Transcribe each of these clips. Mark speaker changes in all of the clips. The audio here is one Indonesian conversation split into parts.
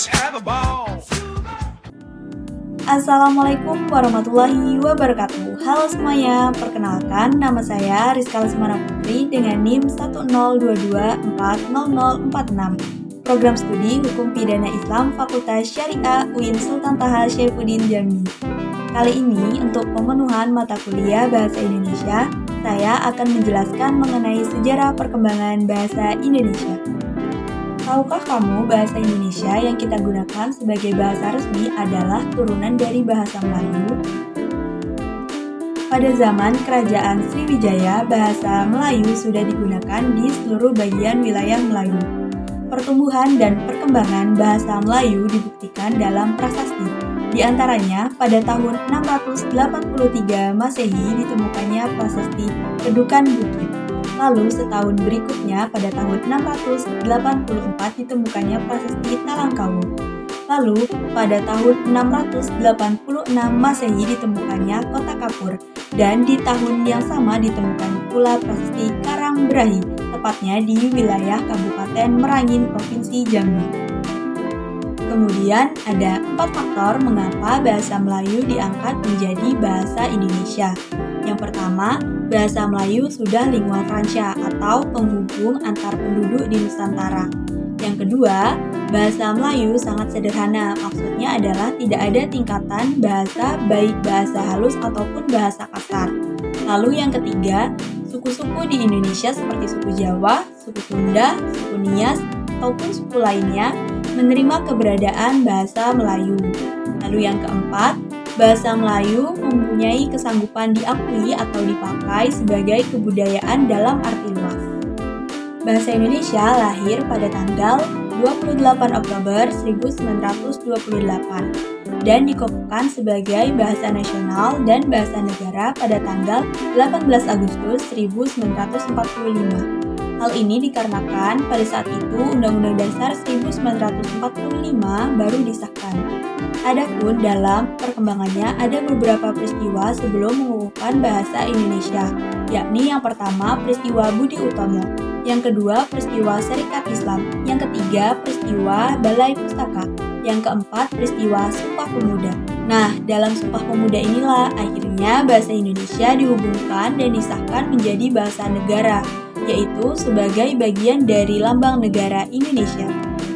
Speaker 1: Let's have a ball.
Speaker 2: Assalamualaikum warahmatullahi wabarakatuh. Halo semuanya, perkenalkan nama saya Rizka Lesmana Putri dengan NIM 102240046. Program Studi Hukum Pidana Islam Fakultas Syariah UIN Sultan Taha Syaifuddin Jambi. Kali ini untuk pemenuhan mata kuliah Bahasa Indonesia, saya akan menjelaskan mengenai sejarah perkembangan bahasa Indonesia. Tahukah kamu bahasa Indonesia yang kita gunakan sebagai bahasa resmi adalah turunan dari bahasa Melayu? Pada zaman Kerajaan Sriwijaya, bahasa Melayu sudah digunakan di seluruh bagian wilayah Melayu. Pertumbuhan dan perkembangan bahasa Melayu dibuktikan dalam prasasti. Di antaranya, pada tahun 683 Masehi ditemukannya prasasti Kedukan Bukit. Lalu setahun berikutnya pada tahun 684 ditemukannya prasasti Talangkawu. Lalu pada tahun 686 Masehi ditemukannya Kota Kapur. Dan di tahun yang sama ditemukan pula prasasti Karangberahi, tepatnya di wilayah Kabupaten Merangin, Provinsi Jambi. Kemudian ada 4 faktor mengapa bahasa Melayu diangkat menjadi bahasa Indonesia. Yang pertama, bahasa Melayu sudah lingua franca atau penghubung antar penduduk di Nusantara. Yang kedua, bahasa Melayu sangat sederhana, maksudnya adalah tidak ada tingkatan bahasa baik bahasa halus ataupun bahasa kasar. Lalu yang ketiga, suku-suku di Indonesia seperti suku Jawa, suku Sunda, suku Nias, ataupun suku lainnya menerima keberadaan bahasa Melayu. Lalu yang keempat, bahasa Melayu mempunyai kesanggupan diakui atau dipakai sebagai kebudayaan dalam arti luas. Bahasa Indonesia lahir pada tanggal 28 Oktober 1928 dan dikukuhkan sebagai bahasa nasional dan bahasa negara pada tanggal 18 Agustus 1945. Hal ini dikarenakan pada saat itu Undang-Undang Dasar 1945 baru disahkan. Adapun dalam perkembangannya ada beberapa peristiwa sebelum mengukuhkan bahasa Indonesia, yakni yang pertama peristiwa Budi Utomo, yang kedua peristiwa Serikat Islam, yang ketiga peristiwa Balai Pustaka, yang keempat peristiwa Sumpah Pemuda. Nah, dalam Sumpah Pemuda inilah akhirnya bahasa Indonesia dihubungkan dan disahkan menjadi bahasa negara, yaitu sebagai bagian dari lambang negara Indonesia.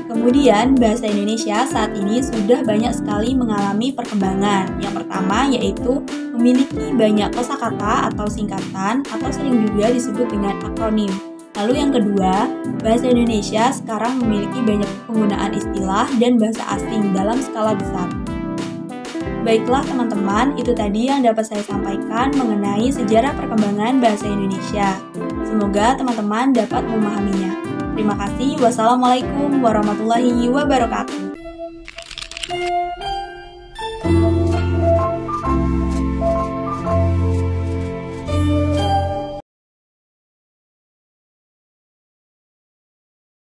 Speaker 2: Kemudian, bahasa Indonesia saat ini sudah banyak sekali mengalami perkembangan. Yang pertama yaitu memiliki banyak kosakata atau singkatan atau sering juga disebut dengan akronim. Lalu yang kedua, bahasa Indonesia sekarang memiliki banyak penggunaan istilah dan bahasa asing dalam skala besar. Baiklah teman-teman, itu tadi yang dapat saya sampaikan mengenai sejarah perkembangan bahasa Indonesia. Semoga teman-teman dapat memahaminya. Terima kasih. Wassalamualaikum warahmatullahi wabarakatuh.